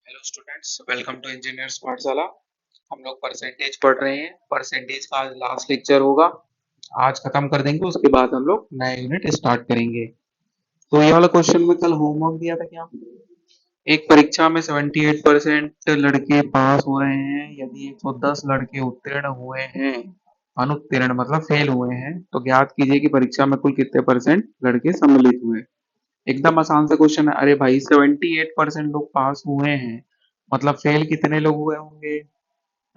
Hello students, welcome to engineers Pathshala. हम लोग percentage पढ़ रहे हैं। परसेंटेज का आज लास्ट लेक्चर होगा। आज खत्म कर देंगे, उसके बाद हम लोग नया यूनिट स्टार्ट करेंगे। तो ये वाला क्वेश्चन में कल होमवर्क दिया था क्या? एक परीक्षा में 78% लड़के पास हो रहे हैं, यदि 110 लड़के उत्तीर्ण हुए हैं, अनुत्तीर्ण मतलब फेल हुए हैं, तो ज्ञात कीजिए कि परीक्षा में कुल कितने परसेंट लड़के सम्मिलित हुए। एकदम आसान सा क्वेश्चन है। अरे भाई 78% लोग पास हुए हैं, मतलब फेल कितने लोग हुए होंगे?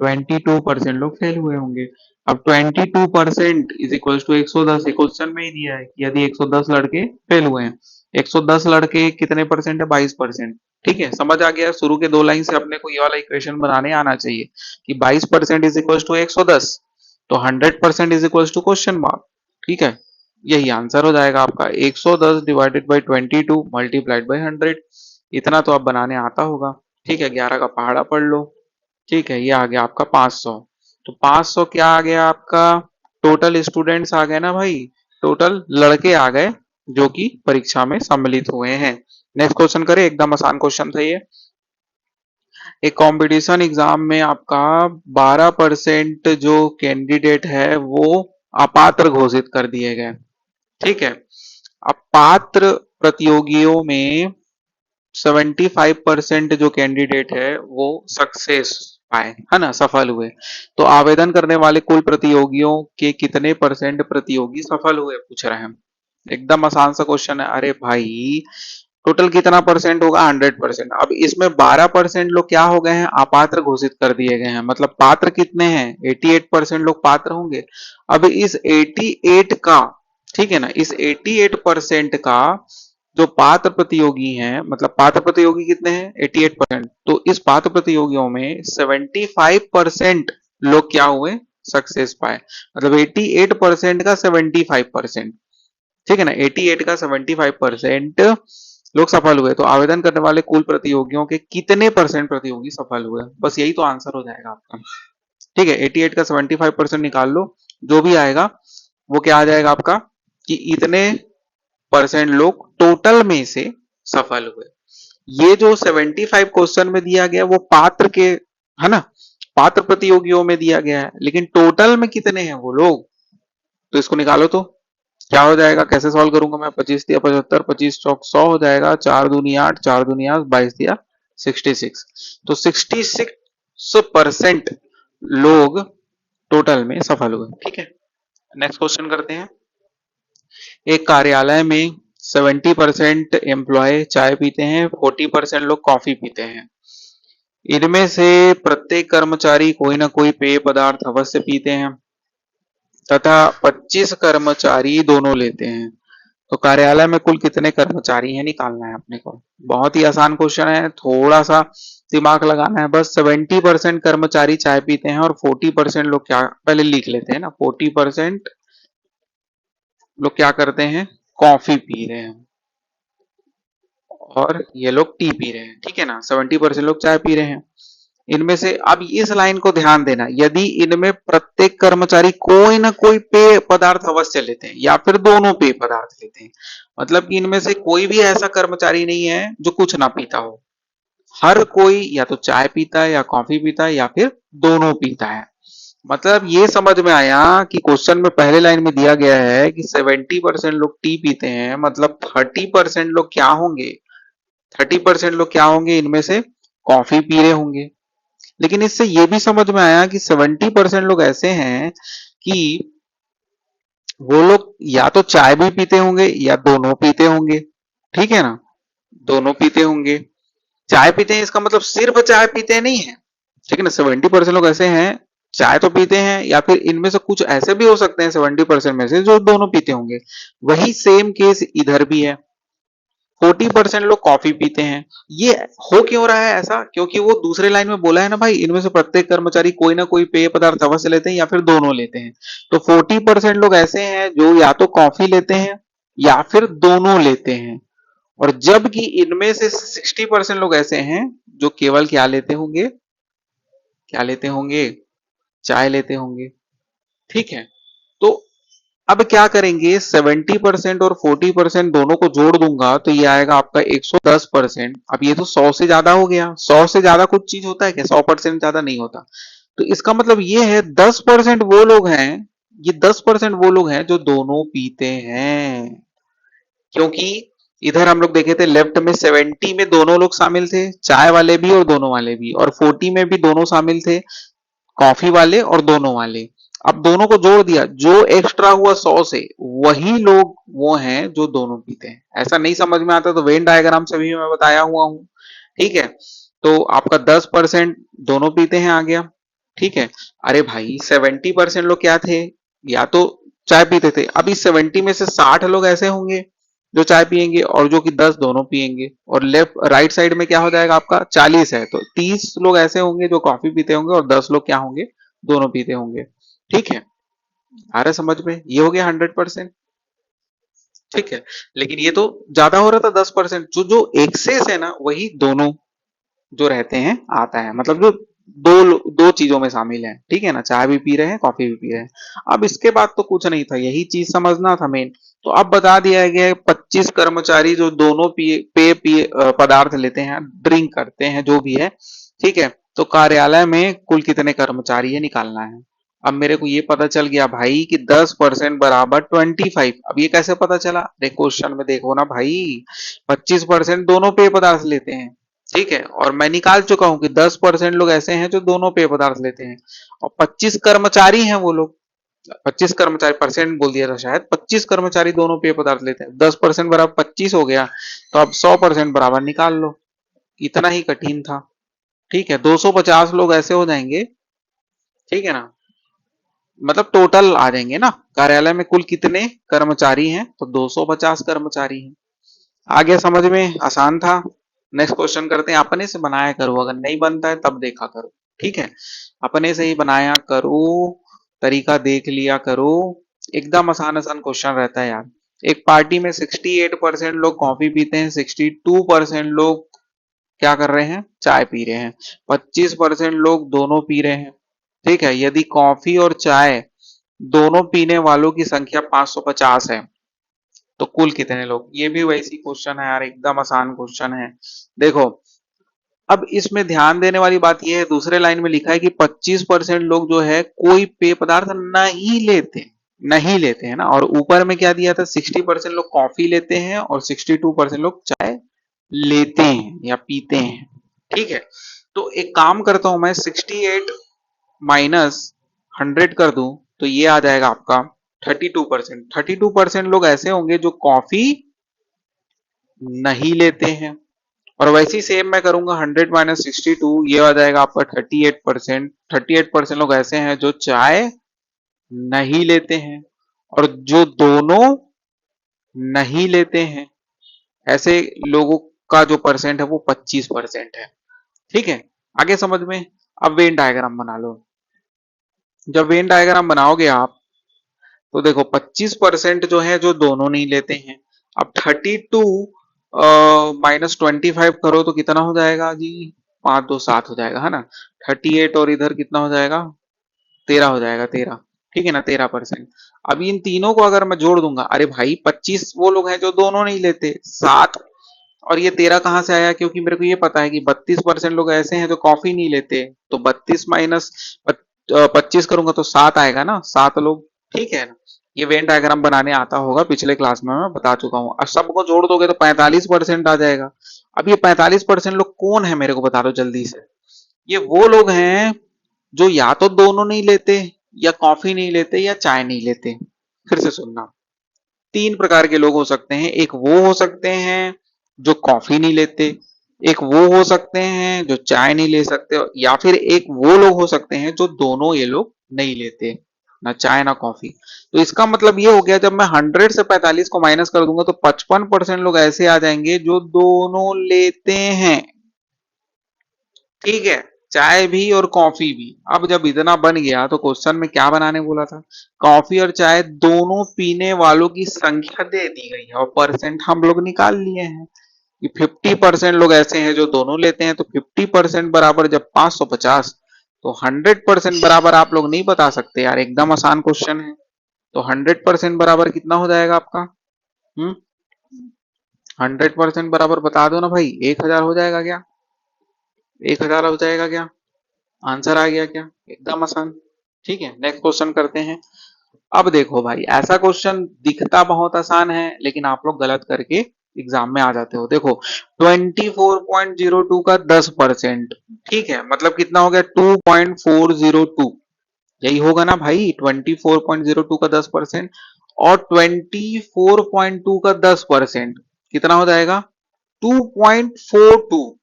22% लोग फेल हुए होंगे। अब 22% इज इक्वल टू 110। क्वेश्चन में ही दिया है कि यदि 110 लड़के फेल हुए हैं, 110 लड़के कितने परसेंट है? 22%। ठीक है, समझ आ गया। शुरू के दो लाइन से अपने को ये वाला इक्वेशन बनाने आना चाहिए कि 22% इज इक्वल टू 110, तो 100% is equal to question mark. ठीक है, यही आंसर हो जाएगा आपका। 110 डिवाइडेड बाई 22 मल्टीप्लाइड बाई 100। इतना तो आप बनाने आता होगा। ठीक है, 11 का पहाड़ा पढ़ लो। ठीक है, ये आ गया आपका 500। तो 500 क्या आ गया आपका? टोटल स्टूडेंट्स आ गए ना भाई, टोटल लड़के आ गए जो कि परीक्षा में सम्मिलित हुए हैं। नेक्स्ट क्वेश्चन करें, एकदम आसान क्वेश्चन था ये। एक कंपटीशन एग्जाम में आपका 12% जो कैंडिडेट है वो अपात्र घोषित कर दिए गए। ठीक है, अपात्र प्रतियोगियों में 75% जो कैंडिडेट है वो सक्सेस पाए, है ना, सफल हुए। तो आवेदन करने वाले कुल प्रतियोगियों के कितने परसेंट प्रतियोगी सफल हुए, पूछ रहे हैं। एकदम आसान सा क्वेश्चन है। अरे भाई टोटल कितना परसेंट होगा? 100%। अब इसमें 12% लोग क्या हो गए हैं? अपात्र घोषित कर दिए गए हैं। मतलब पात्र कितने हैं? 88% लोग पात्र होंगे। अब इस 88 का, ठीक है ना, इस 88% का जो पात्र प्रतियोगी हैं, मतलब पात्र प्रतियोगी कितने हैं? 88%। तो इस पात्र प्रतियोगियों में 75% लोग क्या हुए? सक्सेस पाए। मतलब 88% का 75%। ठीक है ना, 88 का 75% लोग सफल हुए। तो आवेदन करने वाले कुल प्रतियोगियों के कितने परसेंट प्रतियोगी सफल हुए? बस यही तो आंसर हो जाएगा आपका। ठीक है, 88 का 75% निकाल लो, जो भी आएगा वो क्या आ जाएगा आपका कि इतने परसेंट लोग टोटल में से सफल हुए। ये जो 75 क्वेश्चन में दिया गया वो पात्र के, है ना, पात्र प्रतियोगियों में दिया गया है, लेकिन टोटल में कितने हैं वो लोग? तो इसको निकालो तो क्या हो जाएगा? कैसे सॉल्व करूंगा मैं? 25 दिया 75, 25 चौक 100 हो जाएगा, 4 दूनी 8, 4 दूनी 8, 22 दिया 66। तो 66% लोग टोटल में सफल हुए। ठीक है, नेक्स्ट क्वेश्चन करते हैं। एक कार्यालय में 70% एम्प्लॉय चाय पीते हैं, 40% लोग कॉफी पीते हैं। इनमें से प्रत्येक कर्मचारी कोई ना कोई पेय पदार्थ अवश्य पीते हैं तथा 25 कर्मचारी दोनों लेते हैं। तो कार्यालय में कुल कितने कर्मचारी हैं निकालना है अपने को। बहुत ही आसान क्वेश्चन है, थोड़ा सा दिमाग लगाना है बस। 70% कर्मचारी चाय पीते हैं और 40% लोग क्या, पहले लिख लेते हैं ना, 40% लोग क्या करते हैं? कॉफी पी रहे हैं और ये लोग टी पी रहे हैं। ठीक है ना, 70% लोग चाय पी रहे हैं। इनमें से अब इस लाइन को ध्यान देना, यदि इनमें प्रत्येक कर्मचारी कोई ना कोई पेय पदार्थ अवश्य लेते हैं या फिर दोनों पेय पदार्थ लेते हैं, मतलब कि इनमें से कोई भी ऐसा कर्मचारी नहीं है जो कुछ ना पीता हो। हर कोई या तो चाय पीता है या कॉफी पीता है या फिर दोनों पीता है। मतलब ये समझ में आया कि क्वेश्चन में पहले लाइन में दिया गया है कि 70% लोग टी पीते हैं, मतलब 30% लोग क्या होंगे? 30% लोग क्या होंगे इनमें से? कॉफी पी रहे होंगे। लेकिन इससे ये भी समझ में आया कि 70% लोग ऐसे हैं कि वो लोग या तो चाय भी पीते होंगे या दोनों पीते होंगे। ठीक है ना, दोनों पीते होंगे। चाय पीते हैं इसका मतलब सिर्फ चाय पीते नहीं है। ठीक है ना, 70% लोग ऐसे हैं चाय तो पीते हैं, या फिर इनमें से कुछ ऐसे भी हो सकते हैं 70% में से जो दोनों पीते होंगे। वही सेम केस इधर भी है, 40% लोग कॉफी पीते हैं। ये हो क्यों रहा है ऐसा? क्योंकि वो दूसरे लाइन में बोला है ना भाई, इनमें से प्रत्येक कर्मचारी कोई ना कोई पेय पदार्थ अवश्य लेते हैं या फिर दोनों लेते हैं। तो 40% लोग ऐसे हैं जो या तो कॉफी लेते हैं या फिर दोनों लेते हैं। और जबकि इनमें से 60% लोग ऐसे हैं जो केवल क्या लेते होंगे? क्या लेते होंगे? चाय लेते होंगे। ठीक है, तो अब क्या करेंगे, 70% और 40% दोनों को जोड़ दूंगा तो ये आएगा आपका 110%। अब ये तो 100 से ज्यादा हो गया, 100 से ज्यादा कुछ चीज होता है क्या, 100% ज्यादा नहीं होता। तो इसका मतलब ये है 10% वो लोग हैं, ये 10% वो लोग हैं जो दोनों पीते हैं। क्योंकि इधर हम लोग देखे थे लेफ्ट में 70 में दोनों लोग शामिल थे, चाय वाले भी और दोनों वाले भी, और 40 में भी दोनों शामिल थे, कॉफी वाले और दोनों वाले। अब दोनों को जोड़ दिया, जो एक्स्ट्रा हुआ 100 से, वही लोग वो हैं जो दोनों पीते हैं। ऐसा नहीं समझ में आता तो वेन डायग्राम से भी मैं बताया हुआ हूं। ठीक है, तो आपका 10% दोनों पीते हैं आ गया। ठीक है, अरे भाई 70% लोग क्या थे, या तो चाय पीते थे। अब इस 70 में से 60 लोग ऐसे होंगे जो चाय पियेंगे, और जो कि 10 दोनों पियेंगे, और लेफ्ट राइट साइड में क्या हो जाएगा आपका 40 है, तो 30 लोग ऐसे होंगे जो कॉफी पीते होंगे, और 10 लोग क्या होंगे, दोनों पीते होंगे। ठीक है, आ रहा है समझ में, ये हो गया 100%। ठीक है, लेकिन ये तो ज्यादा हो रहा था 10%, जो जो एक्सेस है ना वही दोनों जो रहते हैं आता है, मतलब जो दो चीजों में शामिल है। ठीक है ना, चाय भी पी रहे हैं, कॉफी भी पी रहे हैं। अब इसके बाद तो कुछ नहीं था, यही चीज समझना था मेन। तो अब बता दिया गया है 25 कर्मचारी जो दोनों पिए पदार्थ लेते हैं, ड्रिंक करते हैं, जो भी है। ठीक है, तो कार्यालय में कुल कितने कर्मचारी है निकालना है। अब मेरे को ये पता चल गया भाई कि 10% बराबर 25। अब ये कैसे पता चला, देखो क्वेश्चन में देखो ना भाई, 25% दोनों पेय पदार्थ लेते हैं। ठीक है, और मैं निकाल चुका हूं कि 10% लोग ऐसे हैं जो दोनों पेय पदार्थ लेते हैं, और 25 कर्मचारी हैं वो लोग। 25 कर्मचारी, परसेंट बोल दिया था शायद, 25 कर्मचारी दोनों पेय पदार्थ लेते हैं, 10% बराबर 25 हो गया। तो अब 100% बराबर निकाल लो, इतना ही कठिन था। ठीक है, 250 लोग ऐसे हो जाएंगे। ठीक है ना, मतलब टोटल आ जाएंगे ना, कार्यालय में कुल कितने कर्मचारी हैं, तो 250 कर्मचारी हैं। आगे समझ में, आसान था। नेक्स्ट क्वेश्चन करते हैं, अपने से बनाया करो, अगर नहीं बनता है तब देखा करो। ठीक है, अपने से ही बनाया करो, तरीका देख लिया करो। एकदम आसान आसान क्वेश्चन रहता है यार। एक पार्टी में 68% लोग कॉफी पीते हैं, 62% लोग क्या कर रहे हैं, चाय पी रहे हैं, 25% लोग दोनों पी रहे हैं। ठीक है, यदि कॉफी और चाय दोनों पीने वालों की संख्या 550 है, तो कुल कितने लोग। ये भी वैसी क्वेश्चन है यार, एकदम आसान क्वेश्चन है। देखो, अब इसमें ध्यान देने वाली बात यह है, दूसरे लाइन में लिखा है कि 25% लोग जो है कोई पेय पदार्थ नहीं लेते, नहीं लेते हैं ना, और ऊपर में क्या दिया था, 60% लोग कॉफी लेते हैं और 62% लोग चाय लेते हैं या पीते हैं। ठीक है, तो एक काम करता हूं मैं, 68 माइनस 100 कर दूं, तो ये आ जाएगा आपका 32%। 32% लोग ऐसे होंगे जो कॉफी नहीं लेते हैं, और वैसे ही सेम मैं करूंगा, 100 माइनस 62, ये आ जाएगा आपका 38%। 38% लोग ऐसे हैं जो चाय नहीं लेते हैं, और जो दोनों नहीं लेते हैं, ऐसे लोगों का जो परसेंट है वो 25% है। ठीक है, आगे समझ में। अब वेन डायग्राम बना लो। जब वेन डायग्राम बनाओगे आप, तो देखो 25% जो है जो दोनों नहीं लेते हैं। अब 32 माइनस 25 करो तो कितना हो जाएगा जी, 5 2 7 हो जाएगा, है ना। 38 और इधर कितना हो जाएगा, 13 हो जाएगा, 13। ठीक है ना, 13%। अब इन तीनों को अगर मैं जोड़ दूंगा, अरे भाई 25 वो लोग हैं जो दोनों नहीं लेते, 7, और ये 13 कहाँ से आया, क्योंकि मेरे को ये पता है कि 32% लोग ऐसे हैं जो कॉफी नहीं लेते, तो 32 माइनस 25 करूंगा तो 7 आएगा ना, 7 लोग। ठीक है ना, ये वेन डायग्राम बनाने आता होगा, पिछले क्लास में मैं बता चुका हूँ। अब सबको जोड़ दोगे तो 45% आ जाएगा। अब ये 45% लोग कौन है मेरे को बता दो जल्दी से। ये वो लोग हैं जो या तो दोनों नहीं लेते, या कॉफी नहीं लेते, या चाय नहीं लेते। फिर से सुनना, 3 प्रकार के लोग हो सकते हैं। एक वो हो सकते हैं जो कॉफी नहीं लेते, एक वो हो सकते हैं जो चाय नहीं ले सकते, या फिर एक वो लोग हो सकते हैं जो दोनों ये लोग नहीं लेते, ना चाय ना कॉफी। तो इसका मतलब ये हो गया, जब मैं 100 से 45 को माइनस कर दूंगा तो 55% लोग ऐसे आ जाएंगे जो दोनों लेते हैं। ठीक है, चाय भी और कॉफी भी। अब जब इतना बन गया तो क्वेश्चन में क्या बनाने बोला था, कॉफी और चाय दोनों पीने वालों की संख्या दे दी गई है, और परसेंट हम लोग निकाल लिए हैं कि 50% लोग ऐसे हैं जो दोनों लेते हैं, तो 50% बराबर जब 550, तो 100% बराबर आप लोग नहीं बता सकते यार, एकदम आसान क्वेश्चन है। तो 100% बराबर कितना हो जाएगा आपका? 100% बराबर बता दो ना भाई, 1000 हो जाएगा क्या? 1000 हो जाएगा क्या? आंसर आ गया क्या? एकदम आसान। ठीक है, नेक्स्ट क्वेश्चन करते हैं। अब देखो भाई, ऐसा क्वेश्चन दिखता बहुत आसान है लेकिन आप लोग गलत करके एग्जाम में आ जाते हो। देखो 24.02 का 10%, ठीक है, मतलब कितना हो गया? 2.402। यही होगा ना भाई, 24.02 का 10%, और 24.2 का 10% कितना हो जाएगा? 2.42।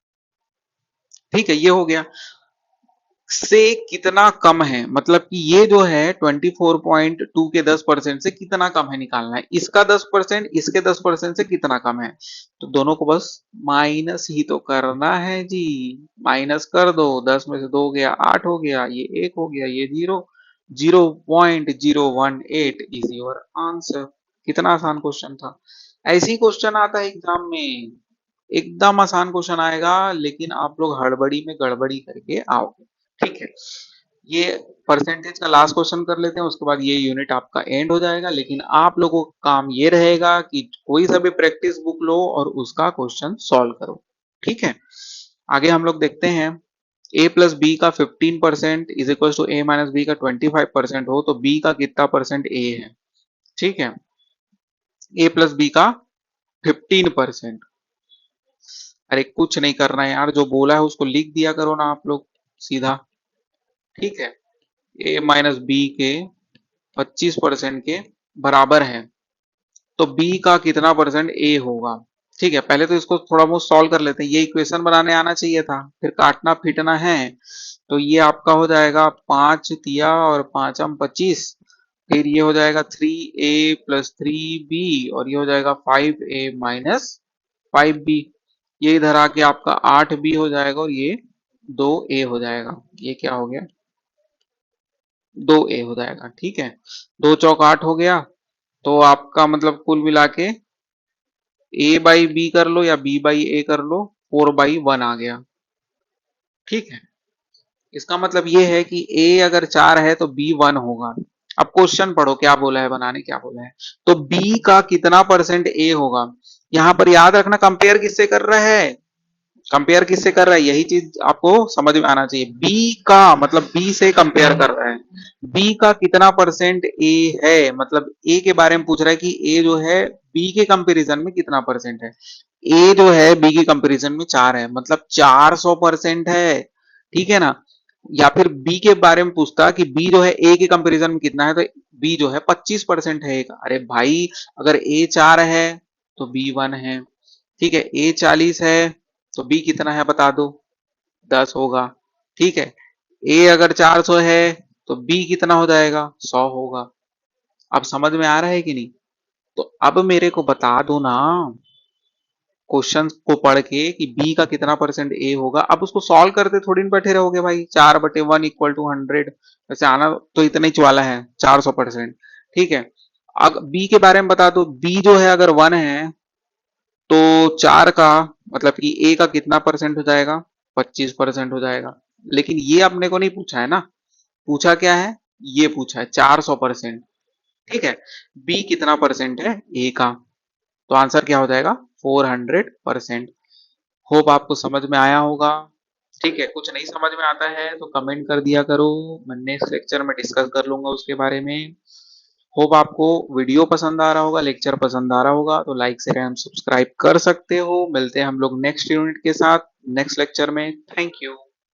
ठीक है, ये हो गया। से कितना कम है, मतलब कि ये जो है 24.2 के 10% से कितना कम है निकालना है। इसका 10% इसके 10% से कितना कम है, तो दोनों को बस माइनस ही तो करना है जी। माइनस कर दो, 10 में से 2 गया 8 हो गया, ये 1 हो गया, ये 0, 0.018 इज योर आंसर। कितना आसान क्वेश्चन था। ऐसे ही क्वेश्चन आता है एग्जाम में, एकदम आसान क्वेश्चन आएगा लेकिन आप लोग हड़बड़ी में गड़बड़ी करके आओगे। ठीक है, ये परसेंटेज का लास्ट क्वेश्चन कर लेते हैं, उसके बाद ये यूनिट आपका एंड हो जाएगा। लेकिन आप लोगों का काम ये रहेगा कि कोई सा भी प्रैक्टिस बुक लो और उसका क्वेश्चन सॉल्व करो। ठीक है, आगे हम लोग देखते हैं। a प्लस बी का 15% is equal to a minus B का 25% हो तो b का कितना परसेंट a है? ठीक है, a प्लस बी का 15%। अरे कुछ नहीं करना है यार, जो बोला है उसको लिख दिया करो ना आप लोग सीधा। ठीक है, a माइनस बी के 25% के बराबर है तो b का कितना परसेंट a होगा? ठीक है, पहले तो इसको थोड़ा बहुत सॉल्व कर लेते हैं। ये इक्वेशन बनाने आना चाहिए था, फिर काटना पीटना है। तो ये आपका हो जाएगा 5 तिया और 5m 25, फिर ये हो जाएगा 3a प्लस 3b, और ये हो जाएगा 5a माइनस 5b। ये इधर आके आपका 8b हो जाएगा और ये 2a हो जाएगा। ये क्या हो गया? 2a हो जाएगा। ठीक है, 2 चौक 8 हो गया। तो आपका मतलब कुल मिला के a बाई बी कर लो या b बाई a कर लो, 4/1 आ गया। ठीक है, इसका मतलब ये है कि a अगर 4 है तो b 1 होगा। अब क्वेश्चन पढ़ो क्या बोला है, बनाने क्या बोला है। तो b का कितना परसेंट a होगा? यहां पर याद रखना कंपेयर किससे कर रहा है, कंपेयर किससे कर रहा है, यही चीज आपको समझ में आना चाहिए। बी का मतलब बी से कंपेयर कर रहा है। बी का कितना परसेंट ए है, मतलब ए के बारे में पूछ रहा है कि ए जो है बी के कंपैरिजन में कितना परसेंट है। ए जो है बी के कंपैरिजन में 4 है, मतलब 400% है। ठीक है ना। या फिर बी के बारे में पूछता कि बी जो है ए के कंपैरिजन में कितना है, तो बी जो है 25% है। अरे भाई, अगर ए 4 है तो बी 1 है। ठीक है, ए 40 है तो बी कितना है बता दो? 10 होगा। ठीक है, ए अगर 400 है तो बी कितना हो जाएगा? 100 होगा। अब समझ में आ रहा है कि नहीं? तो अब मेरे को बता दो ना क्वेश्चन को पढ़ के कि बी का कितना परसेंट ए होगा। अब उसको सॉल्व करते थोड़ी ना बैठे रहोगे भाई। 4/1 इक्वल टू 100, वैसे आना तो इतना ही वाला है, 400%। ठीक है, अब बी के बारे में बता दो। बी जो है अगर 1 है तो 4 का मतलब कि ए का कितना परसेंट हो जाएगा? 25% हो जाएगा। लेकिन ये अपने को नहीं पूछा है ना, पूछा क्या है? ये पूछा है 400%। ठीक है, बी कितना परसेंट है ए का, तो आंसर क्या हो जाएगा? 400%। होप आपको समझ में आया होगा। ठीक है, कुछ नहीं समझ में आता है तो कमेंट कर दिया करो, मैं नेक्स्ट लेक्चर में डिस्कस कर लूंगा उसके बारे में। होप आपको वीडियो पसंद आ रहा होगा, लेक्चर पसंद आ रहा होगा तो लाइक शेयर एंड सब्सक्राइब कर सकते हो। मिलते हैं हम लोग नेक्स्ट यूनिट के साथ नेक्स्ट लेक्चर में। Thank you.